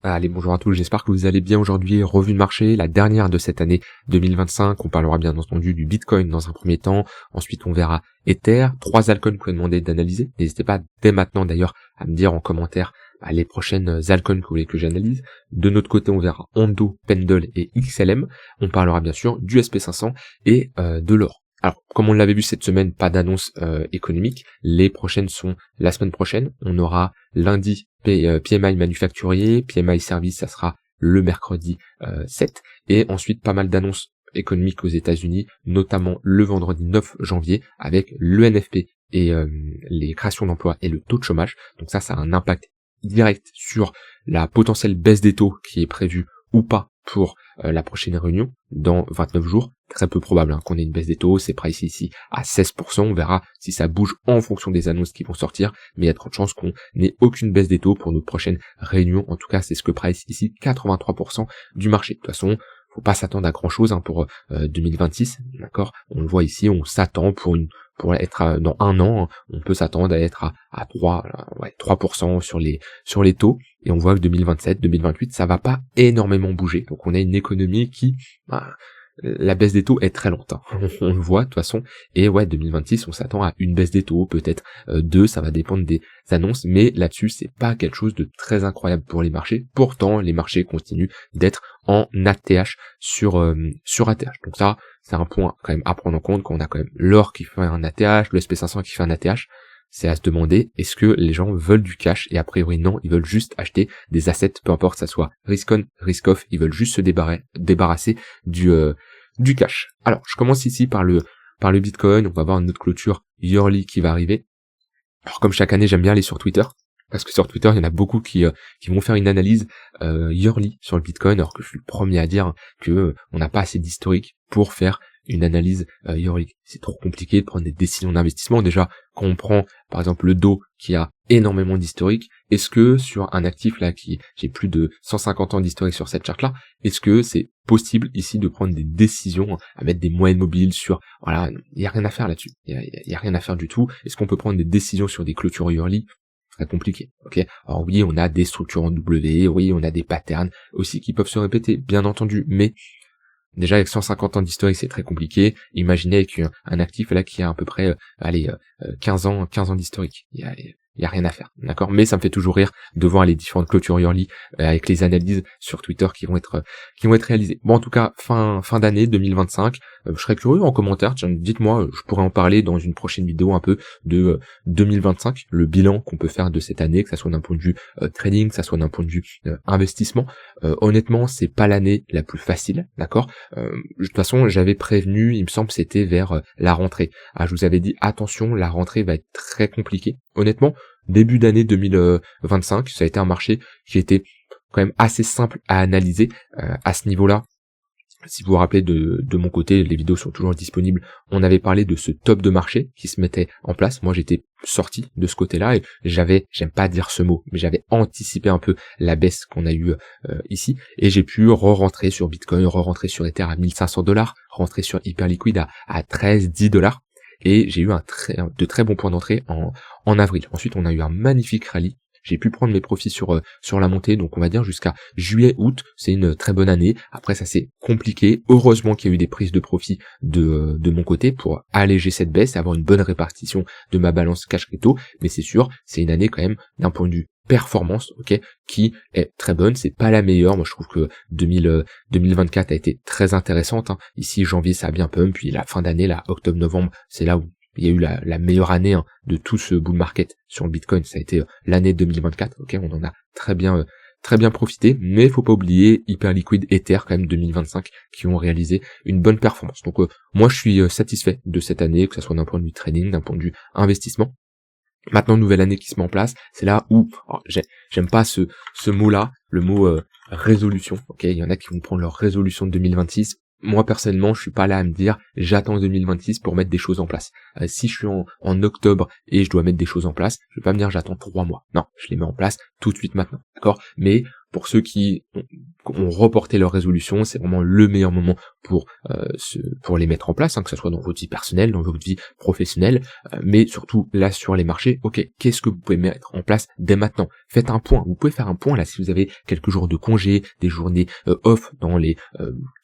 Allez, bonjour à tous, j'espère que vous allez bien aujourd'hui. Revue de marché, la dernière de cette année 2025. On parlera bien entendu du Bitcoin dans un premier temps. Ensuite, on verra Ether. 3 altcoins que vous pouvez demander d'analyser. N'hésitez pas dès maintenant d'ailleurs à me dire en commentaire les prochaines altcoins que vous voulez que j'analyse. De notre côté, on verra Ondo, Pendle et XLM. On parlera bien sûr du SP500 et de l'or. Alors, comme on l'avait vu cette semaine, pas d'annonce économique. Les prochaines sont la semaine prochaine. On aura lundi PMI manufacturier, PMI service, ça sera le mercredi 7. Et ensuite, pas mal d'annonces économiques aux États-Unis, notamment le vendredi 9 janvier, avec le NFP et les créations d'emplois et le taux de chômage. Donc ça a un impact direct sur la potentielle baisse des taux qui est prévue ou pas pour la prochaine réunion dans 29 jours. Très peu probable qu'on ait une baisse des taux, c'est price ici à 16%, on verra si ça bouge en fonction des annonces qui vont sortir, mais il y a de chances qu'on n'ait aucune baisse des taux pour notre prochaine réunion. En tout cas, c'est ce que price ici 83% du marché. De toute façon, faut pas s'attendre à grand chose pour 2026, d'accord. On le voit ici, on s'attend pour être dans un an, on peut s'attendre à être à 3% sur les taux, et on voit que 2027, 2028, ça va pas énormément bouger. Donc on a une économie qui, la baisse des taux est très lente, on le voit de toute façon, et 2026 on s'attend à une baisse des taux, peut-être 2, ça va dépendre des annonces, mais là-dessus c'est pas quelque chose de très incroyable pour les marchés. Pourtant les marchés continuent d'être en ATH sur ATH, donc ça c'est un point quand même à prendre en compte, qu'on a quand même l'or qui fait un ATH, le SP500 qui fait un ATH. C'est à se demander, est-ce que les gens veulent du cash? Et a priori non, ils veulent juste acheter des assets, peu importe ça soit risk on, risk off, ils veulent juste se débarrasser du cash. Alors, je commence ici par le Bitcoin, on va voir une autre clôture yearly qui va arriver. Alors comme chaque année, j'aime bien aller sur Twitter, parce que sur Twitter, il y en a beaucoup qui vont faire une analyse yearly sur le Bitcoin, alors que je suis le premier à dire que on n'a pas assez d'historique pour faire une analyse yearly. C'est trop compliqué de prendre des décisions d'investissement. Déjà, quand on prend par exemple le DO qui a énormément d'historique, est-ce que sur un actif là j'ai plus de 150 ans d'historique sur cette charte là, est-ce que c'est possible ici de prendre des décisions, à mettre des moyennes mobiles sur, voilà, il y a rien à faire là-dessus. Il y a rien à faire du tout. Est-ce qu'on peut prendre des décisions sur des clôtures yearly? Très compliqué, ok. Alors oui, on a des structures en W, oui, on a des patterns aussi qui peuvent se répéter, bien entendu, mais déjà avec 150 ans d'historique, c'est très compliqué. Imaginez avec un actif là qui a à peu près 15 ans d'historique. Il y a rien à faire, d'accord. Mais ça me fait toujours rire de voir les différentes clôtures yearly avec les analyses sur Twitter qui vont être réalisées. Bon, en tout cas, fin d'année 2025, je serais curieux en commentaire. Tiens, dites-moi, je pourrais en parler dans une prochaine vidéo un peu de 2025, le bilan qu'on peut faire de cette année, que ça soit d'un point de vue trading, que ça soit d'un point de vue investissement. Honnêtement, c'est pas l'année la plus facile, d'accord. De toute façon, j'avais prévenu, il me semble, c'était vers la rentrée. Je vous avais dit attention, la rentrée va être très compliquée. Honnêtement, début d'année 2025, ça a été un marché qui était quand même assez simple à analyser à ce niveau-là. Si vous vous rappelez de mon côté, les vidéos sont toujours disponibles. On avait parlé de ce top de marché qui se mettait en place. Moi, j'étais sorti de ce côté-là et j'aime pas dire ce mot, mais j'avais anticipé un peu la baisse qu'on a eue ici, et j'ai pu re-rentrer sur Bitcoin, re-rentrer sur Ether à 1500$, rentrer sur Hyperliquid à 13-10$. Et j'ai eu de très bons points d'entrée en avril. Ensuite, on a eu un magnifique rallye. J'ai pu prendre mes profits sur la montée, donc on va dire jusqu'à juillet-août, c'est une très bonne année. Après, ça c'est compliqué. Heureusement qu'il y a eu des prises de profit de mon côté pour alléger cette baisse et avoir une bonne répartition de ma balance cash crypto. Mais c'est sûr, c'est une année quand même d'un point de vue performance, ok, qui est très bonne. C'est pas la meilleure. Moi, je trouve que 2024 a été très intéressante. Ici, janvier, ça a bien pump, puis la fin d'année, là, octobre-novembre, c'est là où il y a eu la meilleure année de tout ce bull market sur le Bitcoin. Ça a été l'année 2024. Ok, on en a très bien profité, mais faut pas oublier Hyperliquid, Ether quand même 2025 qui ont réalisé une bonne performance. Donc moi, je suis satisfait de cette année, que ce soit d'un point de vue trading, d'un point de vue investissement. Maintenant, nouvelle année qui se met en place, c'est là où j'aime pas ce mot-là, le mot résolution. Ok, il y en a qui vont prendre leur résolution de 2026. Moi personnellement, je suis pas là à me dire j'attends 2026 pour mettre des choses en place. Si je suis en octobre et je dois mettre des choses en place, je vais pas me dire j'attends 3 mois. Non, je les mets en place tout de suite maintenant, d'accord. Mais pour ceux qui ont ont reporté leur résolution, c'est vraiment le meilleur moment pour les mettre en place, que ce soit dans votre vie personnelle, dans votre vie professionnelle, mais surtout là sur les marchés. Ok, qu'est-ce que vous pouvez mettre en place dès maintenant? Faites un point. Vous pouvez faire un point là si vous avez quelques jours de congé, des journées off dans les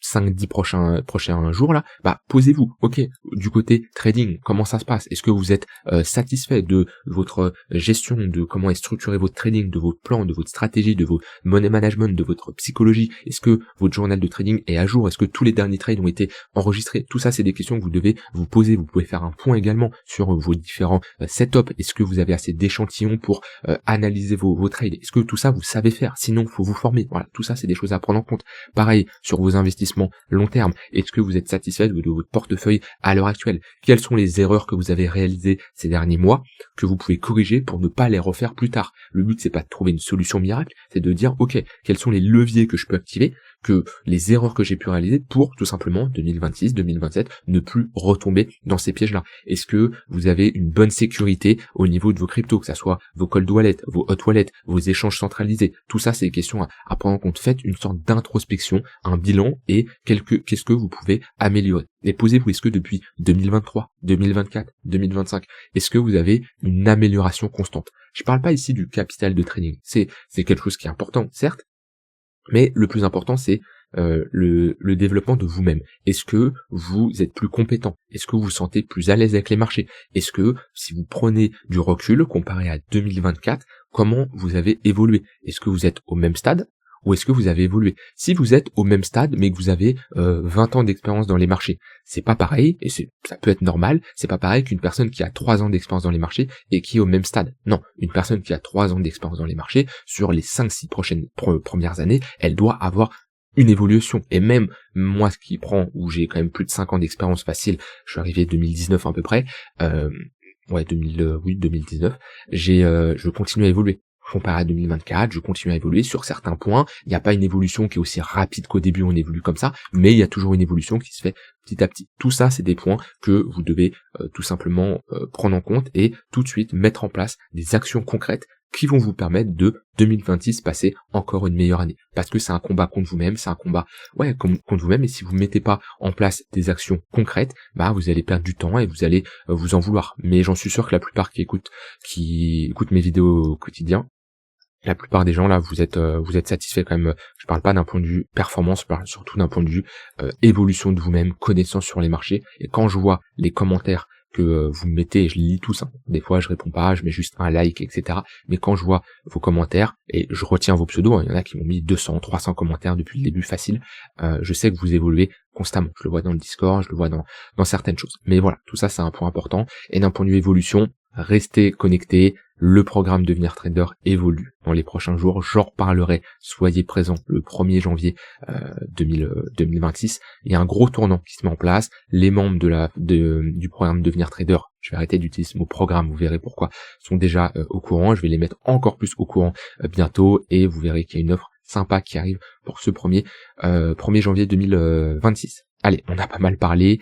5-10 prochains jours là. Posez-vous. Ok, du côté trading, comment ça se passe? Est-ce que vous êtes satisfait de votre gestion, de comment est structuré votre trading, de votre plan, de votre stratégie, de vos money management, de votre psychologie? Est-ce que votre journal de trading est à jour? Est-ce que tous les derniers trades ont été enregistrés? Tout ça, c'est des questions que vous devez vous poser. Vous pouvez faire un point également sur vos différents setups. Est-ce que vous avez assez d'échantillons pour analyser vos trades? Est-ce que tout ça, vous savez faire? Sinon, faut vous former. Voilà, tout ça, c'est des choses à prendre en compte. Pareil, sur vos investissements long terme. Est-ce que vous êtes satisfait de votre portefeuille à l'heure actuelle? Quelles sont les erreurs que vous avez réalisées ces derniers mois que vous pouvez corriger pour ne pas les refaire plus tard? Le but, c'est pas de trouver une solution miracle, c'est de dire, ok, quels sont les leviers que je peux activer, que les erreurs que j'ai pu réaliser pour tout simplement 2026, 2027 ne plus retomber dans ces pièges-là. Est-ce que vous avez une bonne sécurité au niveau de vos cryptos, que ça soit vos cold wallets, vos hot wallets, vos échanges centralisés? Tout ça, c'est des questions à prendre en compte. Faites une sorte d'introspection, un bilan et qu'est-ce que vous pouvez améliorer. Et posez-vous, est-ce que depuis 2023, 2024, 2025, est-ce que vous avez une amélioration constante? Je parle pas ici du capital de trading. C'est quelque chose qui est important, certes, mais le plus important, c'est le développement de vous-même. Est-ce que vous êtes plus compétent? Est-ce que vous vous sentez plus à l'aise avec les marchés? Est-ce que, si vous prenez du recul comparé à 2024, comment vous avez évolué? Est-ce que vous êtes au même stade? Ou est-ce que vous avez évolué? Si vous êtes au même stade, mais que vous avez 20 ans d'expérience dans les marchés, c'est pas pareil, et ça peut être normal, c'est pas pareil qu'une personne qui a 3 ans d'expérience dans les marchés et qui est au même stade. Non, une personne qui a 3 ans d'expérience dans les marchés, sur les 5-6 premières années, elle doit avoir une évolution. Et même moi, ce qui prend, où j'ai quand même plus de 5 ans d'expérience facile, je suis arrivé 2019 à peu près, 2019, je continue à évoluer. Comparé à 2024, je continue à évoluer sur certains points. Il n'y a pas une évolution qui est aussi rapide qu'au début, on évolue comme ça, mais il y a toujours une évolution qui se fait petit à petit. Tout ça, c'est des points que vous devez tout simplement prendre en compte et tout de suite mettre en place des actions concrètes qui vont vous permettre de 2026 passer encore une meilleure année. Parce que c'est un combat contre vous-même, c'est un combat contre vous-même, et si vous mettez pas en place des actions concrètes, vous allez perdre du temps et vous allez vous en vouloir. Mais j'en suis sûr que la plupart qui écoutent mes vidéos au quotidien, la plupart des gens là, vous êtes satisfaits quand même. Je parle pas d'un point de vue performance, je parle surtout d'un point de vue évolution de vous-même, connaissance sur les marchés. Et quand je vois les commentaires que vous me mettez, et je les lis tous, des fois je réponds pas, je mets juste un like, etc. Mais quand je vois vos commentaires, et je retiens vos pseudos, il y en a qui m'ont mis 200, 300 commentaires depuis le début facile, je sais que vous évoluez constamment. Je le vois dans le Discord, je le vois dans certaines choses. Mais voilà, tout ça c'est un point important. Et d'un point de vue évolution, restez connectés. Le programme Devenir Trader évolue dans les prochains jours. J'en reparlerai. Soyez présents le 1er janvier 2026. Il y a un gros tournant qui se met en place. Les membres du programme Devenir Trader, je vais arrêter d'utiliser ce mot programme, vous verrez pourquoi, sont déjà au courant. Je vais les mettre encore plus au courant bientôt et vous verrez qu'il y a une offre sympa qui arrive pour ce 1er janvier 2026. Allez, on a pas mal parlé,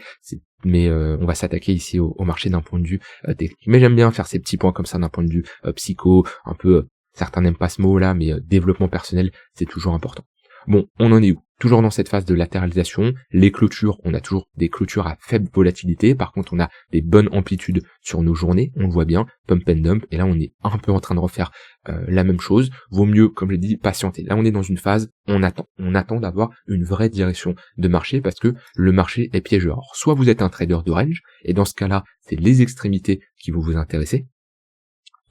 mais on va s'attaquer ici au marché d'un point de vue technique. Mais j'aime bien faire ces petits points comme ça d'un point de vue psycho, un peu, certains n'aiment pas ce mot-là, mais développement personnel, c'est toujours important. Bon, on en est où? Toujours dans cette phase de latéralisation, les clôtures, on a toujours des clôtures à faible volatilité, par contre on a des bonnes amplitudes sur nos journées, on le voit bien, pump and dump, et là on est un peu en train de refaire la même chose. Vaut mieux, comme je l'ai dit, patienter. Là on est dans une phase, on attend d'avoir une vraie direction de marché, parce que le marché est piégeur. Alors, soit vous êtes un trader de range, et dans ce cas-là, c'est les extrémités qui vont vous intéresser,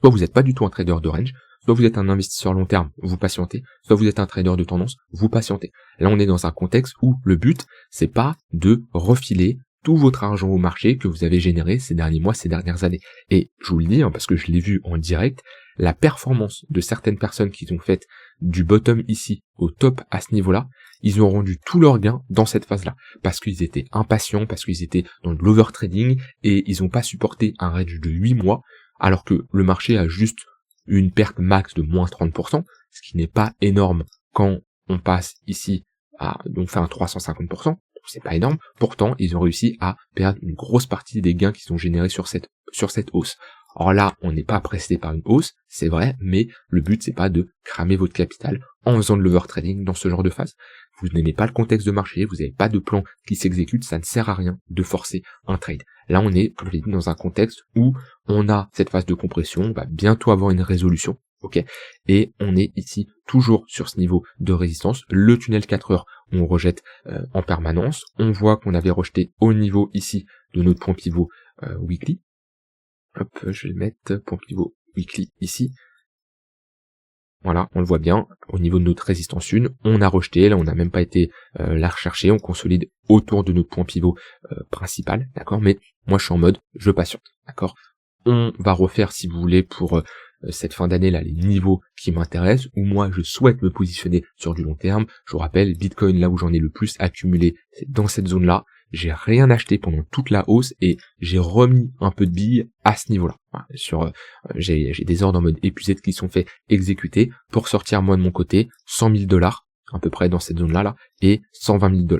soit vous n'êtes pas du tout un trader de range, soit vous êtes un investisseur long terme, vous patientez, soit vous êtes un trader de tendance, vous patientez. Là, on est dans un contexte où le but, c'est pas de refiler tout votre argent au marché que vous avez généré ces derniers mois, ces dernières années. Et je vous le dis, parce que je l'ai vu en direct, la performance de certaines personnes qui ont fait du bottom ici au top à ce niveau-là, ils ont rendu tout leur gain dans cette phase-là. Parce qu'ils étaient impatients, parce qu'ils étaient dans de l'overtrading et ils n'ont pas supporté un range de 8 mois, alors que le marché a juste une perte max de moins 30%, ce qui n'est pas énorme quand on passe ici on fait un 350%, c'est pas énorme. Pourtant, ils ont réussi à perdre une grosse partie des gains qui sont générés sur cette hausse. Alors là, on n'est pas pressé par une hausse, c'est vrai, mais le but c'est pas de cramer votre capital en faisant de l'overtrading dans ce genre de phase. Vous n'aimez pas le contexte de marché, vous n'avez pas de plan qui s'exécute, ça ne sert à rien de forcer un trade. Là, on est, comme je l'ai dit, dans un contexte où on a cette phase de compression, on va bientôt avoir une résolution, ok, et on est ici toujours sur ce niveau de résistance. Le tunnel 4 heures, on rejette en permanence. On voit qu'on avait rejeté au niveau ici de notre point pivot weekly. Hop, je vais mettre point pivot weekly ici. Voilà, on le voit bien, au niveau de notre résistance 1, on a rejeté, là on n'a même pas été la rechercher, on consolide autour de notre point pivot principal, d'accord, mais moi je suis en mode, je patiente, d'accord. On va refaire, si vous voulez, pour cette fin d'année là, les niveaux qui m'intéressent, où moi je souhaite me positionner sur du long terme. Je vous rappelle, Bitcoin, là où j'en ai le plus accumulé, c'est dans cette zone-là. J'ai rien acheté pendant toute la hausse et j'ai remis un peu de billes à ce niveau-là. Voilà, j'ai des ordres en mode épuisé qui sont faits exécuter pour sortir moi de mon côté 100 000 $, à peu près dans cette zone-là, et 120 000 $.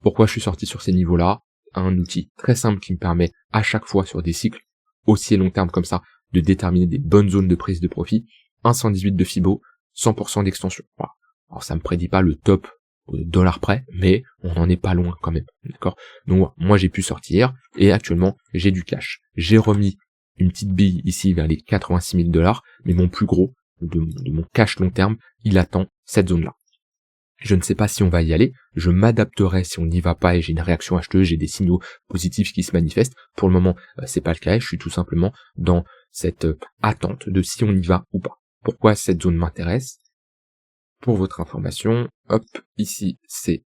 Pourquoi je suis sorti sur ces niveaux-là? Un outil très simple qui me permet à chaque fois sur des cycles aussi long terme comme ça de déterminer des bonnes zones de prise de profit. 1,118 de Fibo, 100% d'extension. Voilà. Alors ça me prédit pas le top dollar près, mais on n'en est pas loin quand même, d'accord. Donc moi j'ai pu sortir et actuellement j'ai du cash. J'ai remis une petite bille ici vers les 86 000 $, mais mon plus gros de mon cash long terme, il attend cette zone-là. Je ne sais pas si on va y aller, je m'adapterai si on n'y va pas et j'ai une réaction acheteuse, j'ai des signaux positifs qui se manifestent. Pour le moment, c'est pas le cas, je suis tout simplement dans cette attente de si on y va ou pas. Pourquoi cette zone m'intéresse? Pour votre information, hop, ici c'est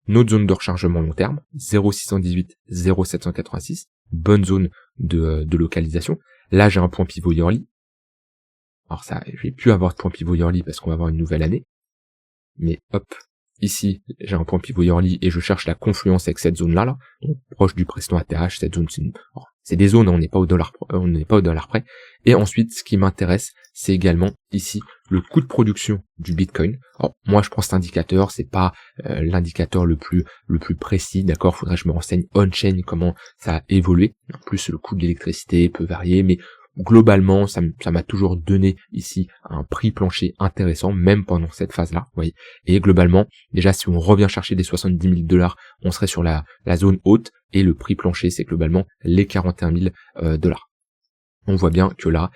notre zone de rechargement long terme, 0,618, 0,786, bonne zone de localisation. Là j'ai un point pivot yearly. Alors ça, je vais plus avoir de point pivot yearly parce qu'on va avoir une nouvelle année. Mais hop, ici j'ai un point pivot yearly et je cherche la confluence avec cette zone là, donc proche du précédent ATH. Cette zone, c'est des zones, on n'est pas au dollar près. Et ensuite, ce qui m'intéresse, c'est également ici le coût de production du Bitcoin. Alors moi, je prends cet indicateur, c'est pas l'indicateur le plus précis, d'accord. Faudrait que je me renseigne on-chain comment ça a évolué. En plus, le coût de l'électricité peut varier, mais globalement, ça m'a toujours donné ici un prix plancher intéressant, même pendant cette phase-là, vous voyez. Et globalement, déjà, si on revient chercher des 70 000 $, on serait sur la zone haute, et le prix plancher, c'est globalement les 41 000 $. On voit bien que là,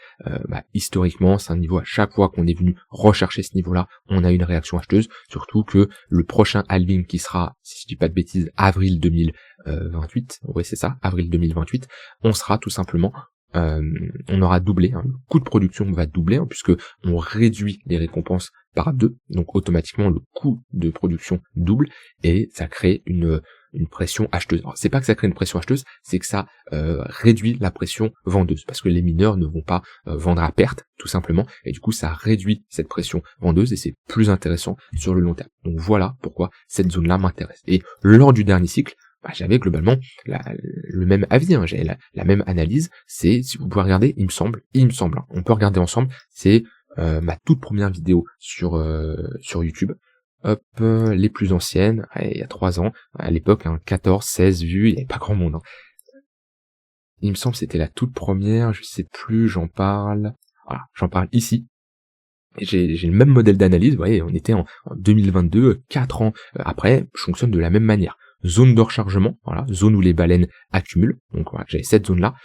historiquement, c'est un niveau, à chaque fois qu'on est venu rechercher ce niveau-là, on a une réaction acheteuse, surtout que le prochain halving qui sera, si je dis pas de bêtises, avril 2028, ouais c'est ça, avril 2028, on sera tout simplement on aura doublé, le coût de production va doubler, puisque on réduit les récompenses par 2, donc automatiquement le coût de production double, et ça crée une pression acheteuse. Alors, c'est pas que ça crée une pression acheteuse, c'est que ça réduit la pression vendeuse, parce que les mineurs ne vont pas vendre à perte, tout simplement, et du coup ça réduit cette pression vendeuse, et c'est plus intéressant sur le long terme. Donc voilà pourquoi cette zone-là m'intéresse. Et lors du dernier cycle, j'avais globalement le même avis, j'avais la même analyse. C'est, si vous pouvez regarder, il me semble, on peut regarder ensemble, c'est ma toute première vidéo sur YouTube. Hop, les plus anciennes, il y a 3 ans, à l'époque, 14, 16 vues, il n'y avait pas grand monde. Il me semble que c'était la toute première, je sais plus, j'en parle ici. J'ai le même modèle d'analyse, vous voyez, on était en 2022, 4 ans après, je fonctionne de la même manière. Zone de rechargement, voilà, zone où les baleines accumulent, donc voilà, j'avais cette zone-là,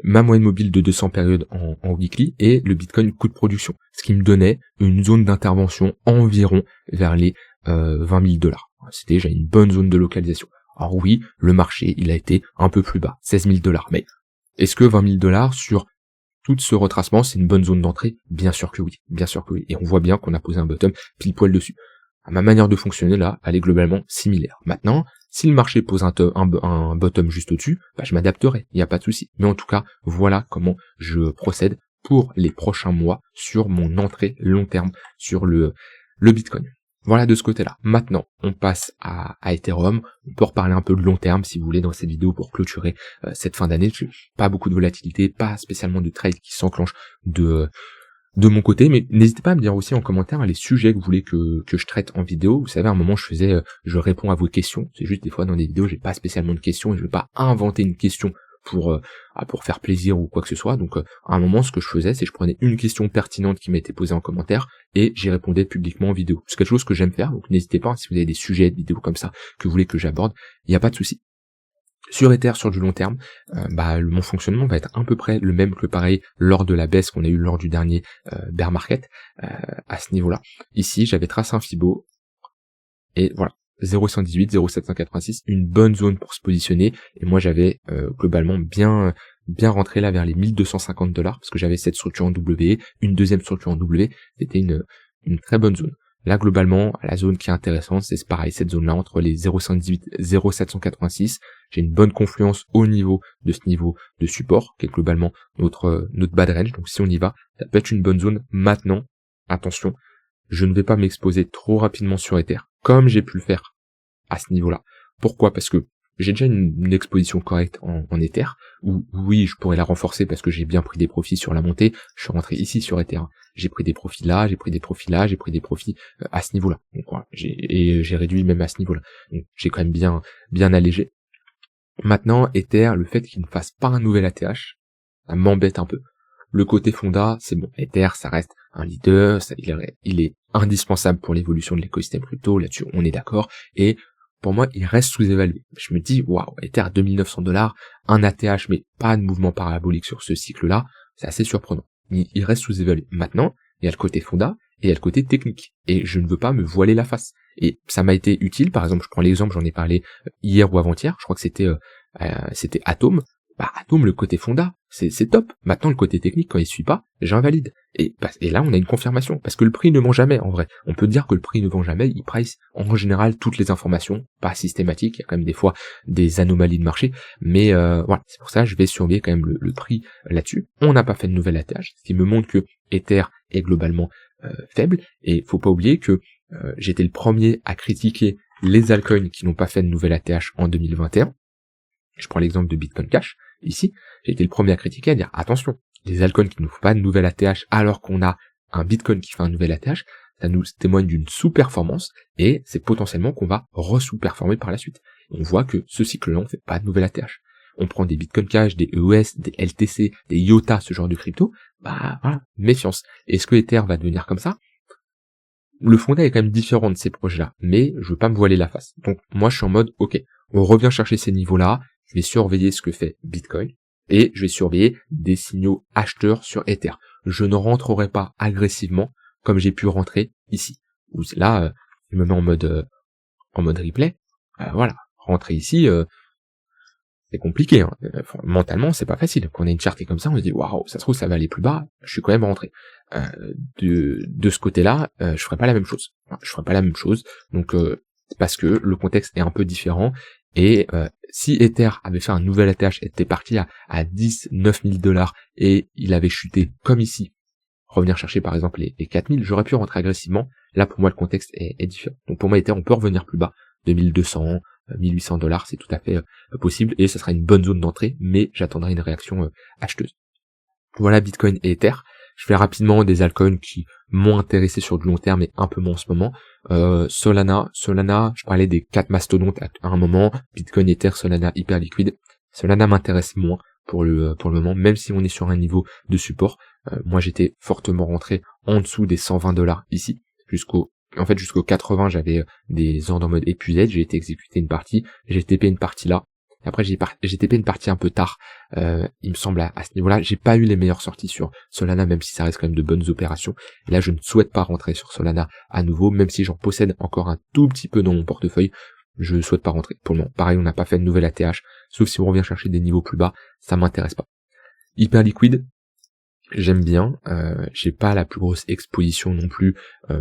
ma moyenne mobile de 200 périodes en weekly, et le Bitcoin coût de production, ce qui me donnait une zone d'intervention environ vers les 20 000 $. C'était déjà une bonne zone de localisation. Alors oui, le marché, il a été un peu plus bas, 16 000 $, mais est-ce que 20 000 $ sur tout ce retracement, c'est une bonne zone d'entrée? Bien sûr que oui, et on voit bien qu'on a posé un bottom pile poil dessus. Ma manière de fonctionner là, elle est globalement similaire. Maintenant, si le marché pose un bottom juste au-dessus, je m'adapterai, il n'y a pas de souci. Mais en tout cas, voilà comment je procède pour les prochains mois sur mon entrée long terme sur le Bitcoin. Voilà de ce côté-là. Maintenant, on passe à Ethereum. On peut reparler un peu de long terme si vous voulez dans cette vidéo pour clôturer cette fin d'année. Pas beaucoup de volatilité, pas spécialement de trade qui s'enclenche de mon côté, mais n'hésitez pas à me dire aussi en commentaire les sujets que vous voulez que je traite en vidéo. Vous savez, à un moment je réponds à vos questions, c'est juste des fois dans des vidéos j'ai pas spécialement de questions et je vais pas inventer une question pour faire plaisir ou quoi que ce soit. Donc à un moment, ce que je faisais, c'est que je prenais une question pertinente qui m'a été posée en commentaire et j'y répondais publiquement en vidéo. C'est quelque chose que j'aime faire, donc n'hésitez pas, si vous avez des sujets de vidéos comme ça que vous voulez que j'aborde, il n'y a pas de souci. Sur Ether, sur du long terme, mon fonctionnement va être à peu près le même que pareil lors de la baisse qu'on a eu lors du dernier bear market à ce niveau-là. Ici, j'avais tracé un Fibo et voilà, 0,118, 0,786, une bonne zone pour se positionner. Et moi, j'avais globalement bien rentré là vers les $1250 parce que j'avais cette structure en W, une deuxième structure en W. C'était une très bonne zone. Là, globalement, la zone qui est intéressante, c'est pareil, cette zone-là, entre les 0,118 et 0,786. J'ai une bonne confluence au niveau de ce niveau de support, qui est globalement notre bad range. Donc si on y va, ça peut être une bonne zone. Maintenant, attention, je ne vais pas m'exposer trop rapidement sur Ether, comme j'ai pu le faire à ce niveau-là. Pourquoi? Parce que j'ai déjà une exposition correcte en Ether, où oui, je pourrais la renforcer parce que j'ai bien pris des profits sur la montée. Je suis rentré ici sur Ether. J'ai pris des profits là, j'ai pris des profits là, j'ai pris des profits à ce niveau-là. Donc voilà, j'ai réduit même à ce niveau-là. Donc j'ai quand même bien allégé. Maintenant, Ether, le fait qu'il ne fasse pas un nouvel ATH, ça m'embête un peu. Le côté fonda, c'est bon. Ether, ça reste un leader, il est indispensable pour l'évolution de l'écosystème crypto, là-dessus on est d'accord, et pour moi, il reste sous-évalué. Je me dis, waouh, Ether à $2 900, un ATH, mais pas de mouvement parabolique sur ce cycle-là, c'est assez surprenant. Il reste sous-évalué. Maintenant, il y a le côté fonda, et il y a le côté technique. Et je ne veux pas me voiler la face. Et ça m'a été utile, par exemple, je prends l'exemple, j'en ai parlé hier ou avant-hier, je crois que c'était Atom. Bah, Atom, le côté fonda, c'est top. Maintenant, le côté technique, quand il suit pas, j'invalide. Et là, on a une confirmation. Parce que le prix ne ment jamais, en vrai. On peut dire que le prix ne vend jamais. Il price, en général, toutes les informations. Pas systématique. Il y a quand même des fois des anomalies de marché. Mais, voilà. C'est pour ça, je vais surveiller quand même le prix là-dessus. On n'a pas fait de nouvelle ATH. Ce qui me montre que Ether est globalement faible. Et faut pas oublier que j'étais le premier à critiquer les altcoins qui n'ont pas fait de nouvelle ATH en 2021. Je prends l'exemple de Bitcoin Cash. Ici, j'ai été le premier à critiquer, à dire attention, les altcoins qui ne font pas de nouvelle ATH alors qu'on a un Bitcoin qui fait un nouvel ATH, ça nous témoigne d'une sous-performance et c'est potentiellement qu'on va re-sous-performer par la suite. On voit que ce cycle-là, on fait pas de nouvelle ATH. On prend des Bitcoin Cash, des EOS, des LTC, des IOTA, ce genre de crypto, bah voilà, méfiance. Est-ce que Ether va devenir comme ça? Le fonda est quand même différent de ces projets-là, mais je veux pas me voiler la face. Donc moi je suis en mode, ok, on revient chercher ces niveaux-là, je vais surveiller ce que fait Bitcoin, et je vais surveiller des signaux acheteurs sur Ether. Je ne rentrerai pas agressivement comme j'ai pu rentrer ici. Où là, je me mets en mode replay. Voilà, rentrer ici, c'est compliqué. Hein. Mentalement, c'est pas facile. Quand on a une charte comme ça, on se dit waouh, ça se trouve ça va aller plus bas. Je suis quand même rentré. De ce côté-là, je ferai pas la même chose. Je ferai pas la même chose. Donc parce que le contexte est un peu différent. Et si Ether avait fait un nouvel ATH, était parti à 10, 9 000 $ et il avait chuté comme ici, revenir chercher par exemple les 4 000, j'aurais pu rentrer agressivement. Là pour moi le contexte est différent. Donc pour moi Ether on peut revenir plus bas, 2200, 1800 $, c'est tout à fait possible et ça sera une bonne zone d'entrée, mais j'attendrai une réaction acheteuse. Voilà Bitcoin et Ether. Je fais rapidement des altcoins qui m'ont intéressé sur du long terme et un peu moins en ce moment. Solana, je parlais des 4 mastodontes à un moment. Bitcoin, Ether, Solana, hyper liquide. Solana m'intéresse moins pour le moment, même si on est sur un niveau de support. Moi j'étais fortement rentré en dessous des 120 $ ici, jusqu'au 80 j'avais des ordres en mode épuisette, j'ai été exécuté une partie, j'ai TP une partie là. Après j'ai TP une partie un peu tard, il me semble à ce niveau-là, j'ai pas eu les meilleures sorties sur Solana, même si ça reste quand même de bonnes opérations. Et là je ne souhaite pas rentrer sur Solana à nouveau, même si j'en possède encore un tout petit peu dans mon portefeuille, je ne souhaite pas rentrer pour le moment. Pareil, on n'a pas fait de nouvelle ATH, sauf si on revient chercher des niveaux plus bas, ça m'intéresse pas. Hyper liquide, j'aime bien, j'ai pas la plus grosse exposition non plus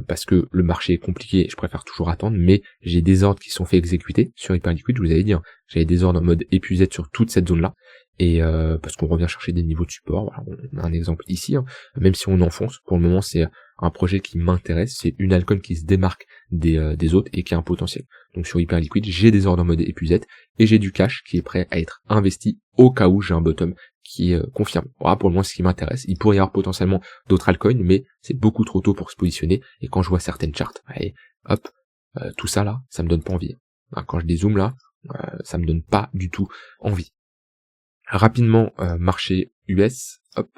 parce que le marché est compliqué et je préfère toujours attendre, mais j'ai des ordres qui sont faits exécuter sur Hyperliquid, je vous avais dit, hein, j'avais des ordres en mode épuisette sur toute cette zone là et parce qu'on revient chercher des niveaux de support. Voilà, on a un exemple ici, hein, même si on enfonce, pour le moment c'est un projet qui m'intéresse, c'est une altcoin qui se démarque des autres et qui a un potentiel. Donc sur Hyperliquid, j'ai des ordres en mode épuisette et j'ai du cash qui est prêt à être investi au cas où j'ai un bottom qui confirme. Voilà, pour le moment, ce qui m'intéresse. Il pourrait y avoir potentiellement d'autres altcoins, mais c'est beaucoup trop tôt pour se positionner. Et quand je vois certaines charts, allez, hop, tout ça là, ça me donne pas envie. Quand je dézoome là, ça me donne pas du tout envie. Rapidement, marché US, hop,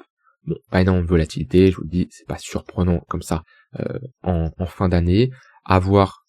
bon, pas énormément de volatilité, je vous le dis, c'est pas surprenant comme ça en fin d'année. À voir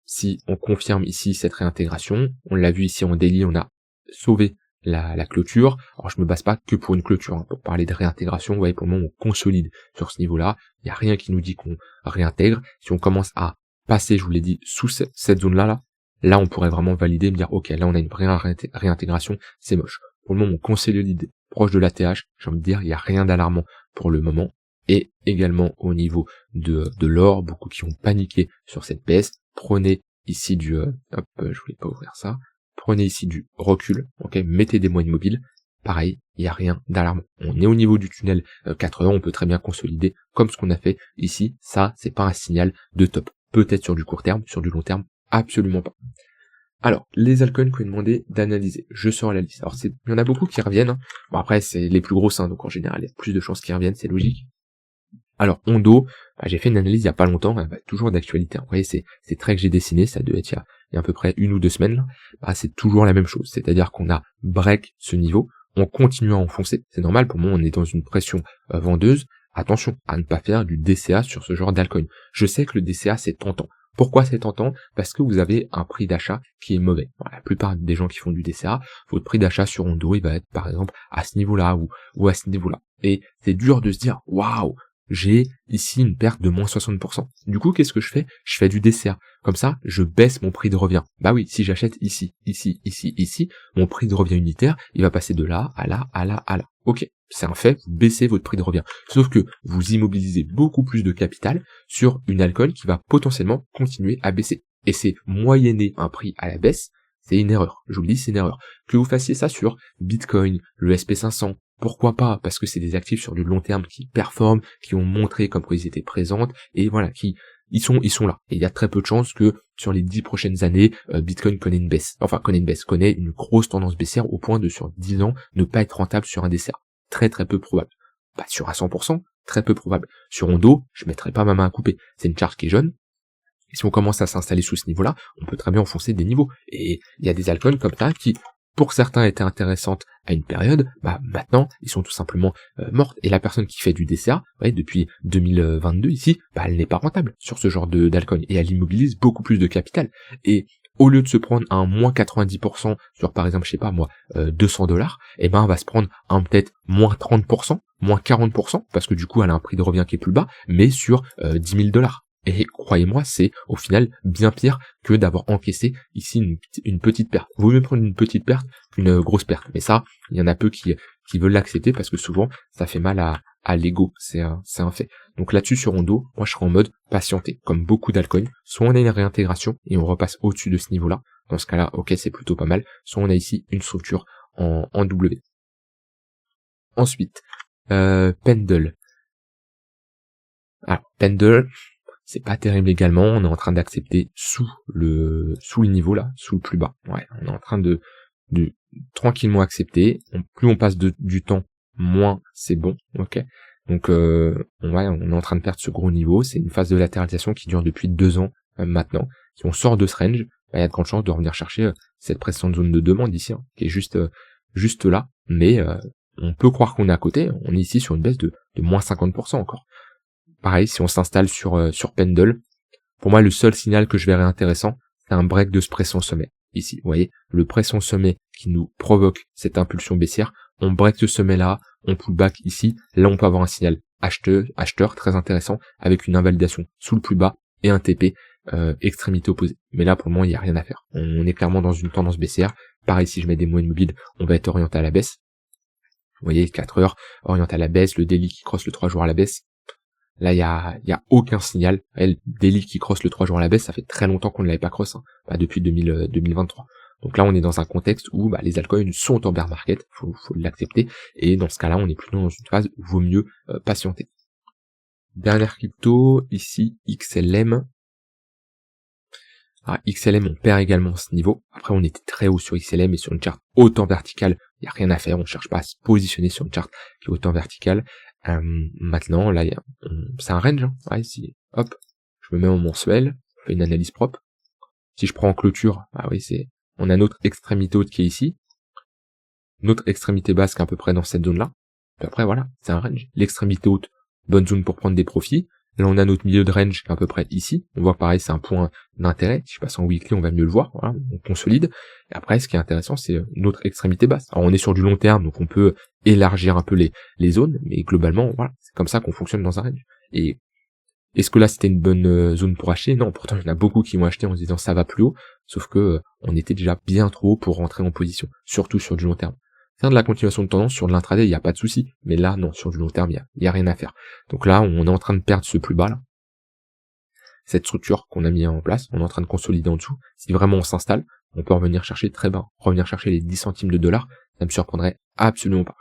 si on confirme ici cette réintégration. On l'a vu ici en daily, on a sauvé la clôture. Alors je me base pas que pour une clôture, hein. Pour parler de réintégration, vous voyez, pour le moment on consolide sur ce niveau-là. Il n'y a rien qui nous dit qu'on réintègre. Si on commence à passer, je vous l'ai dit, sous cette zone-là, là on pourrait vraiment valider et me dire ok, là on a une vraie réintégration, c'est moche. Pour le moment on consolide proche de l'ATH, j'ai envie de dire, il n'y a rien d'alarmant pour le moment. Et également au niveau de l'or, beaucoup qui ont paniqué sur cette baisse. Prenez ici du hop, je voulais pas ouvrir ça. Prenez ici du recul, ok, mettez des moyennes mobiles. Pareil, il n'y a rien d'alarmant. On est au niveau du tunnel 4 heures, on peut très bien consolider comme ce qu'on a fait ici. Ça, c'est pas un signal de top. Peut-être sur du court terme, sur du long terme, absolument pas. Alors, les altcoins qu'on est demandé d'analyser. Je sors la liste. Alors, il y en a beaucoup qui reviennent, hein. Bon, après, c'est les plus grosses, hein, donc en général, il y a plus de chances qu'ils reviennent, c'est logique. Alors, Ondo, j'ai fait une analyse il y a pas longtemps, toujours d'actualité. Vous voyez, c'est très que j'ai dessiné, ça devait être il y a à peu près 1 ou 2 semaines. C'est toujours la même chose, c'est-à-dire qu'on a break ce niveau, on continue à enfoncer, c'est normal, pour moi on est dans une pression vendeuse. Attention à ne pas faire du DCA sur ce genre d'altcoin. Je sais que le DCA c'est tentant. Pourquoi c'est tentant? Parce que vous avez un prix d'achat qui est mauvais. La plupart des gens qui font du DCA, votre prix d'achat sur Ondo, il va être par exemple à ce niveau-là ou à ce niveau-là. Et c'est dur de se dire, waouh, j'ai ici une perte de moins 60%. Du coup, qu'est-ce que je fais? Je fais du DCA. Comme ça, je baisse mon prix de revient. Bah oui, si j'achète ici, mon prix de revient unitaire, il va passer de là, à là, à là, à là. Ok, c'est un fait, vous baissez votre prix de revient. Sauf que vous immobilisez beaucoup plus de capital sur une altcoin qui va potentiellement continuer à baisser. Et c'est moyenner un prix à la baisse, c'est une erreur. Je vous le dis, c'est une erreur. Que vous fassiez ça sur Bitcoin, le SP500, pourquoi pas? Parce que c'est des actifs sur du long terme qui performent, qui ont montré comme quoi ils étaient présentes, et voilà, ils sont là. Et il y a très peu de chances que sur les 10 prochaines années, Bitcoin connaît une grosse tendance baissière au point de sur 10 ans ne pas être rentable sur un DCA. Très très peu probable. Pas sûr à 100%, très peu probable. Sur Ondo, je mettrai pas ma main à couper. C'est une charge qui est jeune. Et si on commence à s'installer sous ce niveau-là, on peut très bien enfoncer des niveaux. Et il y a des altcoins comme ça qui, pour certains, étaient intéressantes à une période, maintenant, ils sont tout simplement mortes. Et la personne qui fait du DCA, depuis 2022 ici, elle n'est pas rentable sur ce genre d'alcoin. Et elle immobilise beaucoup plus de capital. Et au lieu de se prendre un moins 90% sur, par exemple, je sais pas moi, $200, elle va se prendre un peut-être moins 30%, moins 40%, parce que du coup, elle a un prix de revient qui est plus bas, mais sur $10 000. Et croyez-moi, c'est au final bien pire que d'avoir encaissé ici une petite perte. Vaut mieux prendre une petite perte qu'une grosse perte. Mais ça, il y en a peu qui veulent l'accepter parce que souvent, ça fait mal à l'ego. C'est un fait. Donc là-dessus, sur Ondo, moi je serais en mode patienter. Comme beaucoup d'altcoins, soit on a une réintégration et on repasse au-dessus de ce niveau-là. Dans ce cas-là, ok, c'est plutôt pas mal. Soit on a ici une structure en W. Ensuite, Pendle. Alors, Pendle, c'est pas terrible également, on est en train d'accepter sous le niveau là, sous le plus bas. Ouais, on est en train de tranquillement accepter. Plus on passe du temps, moins c'est bon, ok. Donc on est en train de perdre ce gros niveau. C'est une phase de latéralisation qui dure depuis 2 ans maintenant. Si on sort de ce range, il y a de grandes chances de revenir chercher cette précédente zone de demande ici, qui est juste là. Mais on peut croire qu'on est à côté. On est ici sur une baisse de moins 50% encore. Pareil, si on s'installe sur Pendle, pour moi, le seul signal que je verrais intéressant, c'est un break de ce pression sommet. Ici, vous voyez, le pression sommet qui nous provoque cette impulsion baissière, on break ce sommet-là, on pull back ici, là on peut avoir un signal acheteur très intéressant, avec une invalidation sous le plus bas et un TP extrémité opposée. Mais là, pour le moment, il n'y a rien à faire. On est clairement dans une tendance baissière. Pareil, si je mets des moyennes mobiles, on va être orienté à la baisse. Vous voyez, 4 heures, orienté à la baisse, le daily qui crosse le 3 jours à la baisse. Là, il y a aucun signal. Le daily qui crosse le 3 jours à la baisse, ça fait très longtemps qu'on ne l'avait pas cross, depuis 2023. Donc là, on est dans un contexte où les altcoins sont en bear market, faut l'accepter. Et dans ce cas-là, on est plutôt dans une phase où vaut mieux patienter. Dernière crypto, ici, XLM. Alors, XLM, on perd également ce niveau. Après, on était très haut sur XLM et sur une charte autant verticale, il n'y a rien à faire. On ne cherche pas à se positionner sur une charte qui est autant verticale. Maintenant, là, c'est un range. Ici, hop, je me mets en mensuel, je fais une analyse propre. Si je prends en clôture, on a notre extrémité haute qui est ici. notre extrémité basse qui est à peu près dans cette zone-là. Puis après, voilà, c'est un range. L'extrémité haute, bonne zone pour prendre des profits. Là, on a notre milieu de range qui est à peu près ici. On voit pareil, c'est un point d'intérêt. Si je passe en weekly, on va mieux le voir. Voilà, on consolide. Et après, ce qui est intéressant, c'est notre extrémité basse. Alors, on est sur du long terme, donc on peut élargir un peu les zones, mais globalement, voilà, c'est comme ça qu'on fonctionne dans un range. Et est-ce que là, c'était une bonne zone pour acheter? Non, pourtant, il y en a beaucoup qui m'ont acheté en se disant ça va plus haut, sauf que on était déjà bien trop haut pour rentrer en position, surtout sur du long terme. Faire de la continuation de tendance sur de l'intraday, il n'y a pas de souci, mais là, non, sur du long terme, il y a rien à faire. Donc là, on est en train de perdre ce plus bas là, cette structure qu'on a mis en place, on est en train de consolider en dessous. Si vraiment on s'installe, on peut revenir chercher très bas, revenir chercher les 10 centimes de dollars, ça me surprendrait absolument pas.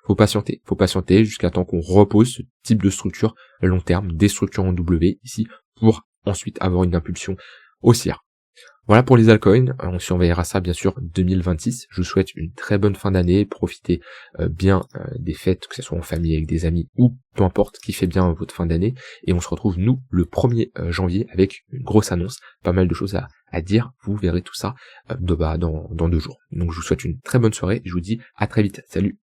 Faut patienter jusqu'à temps qu'on repose ce type de structure long terme, des structures en W ici, pour ensuite avoir une impulsion haussière. Voilà pour les altcoins, on surveillera ça bien sûr 2026. Je vous souhaite une très bonne fin d'année, profitez bien des fêtes, que ce soit en famille, avec des amis ou peu importe, kiffez bien votre fin d'année. Et on se retrouve nous le 1er janvier avec une grosse annonce, pas mal de choses à dire, vous verrez tout ça dans 2 jours. Donc je vous souhaite une très bonne soirée et je vous dis à très vite, salut.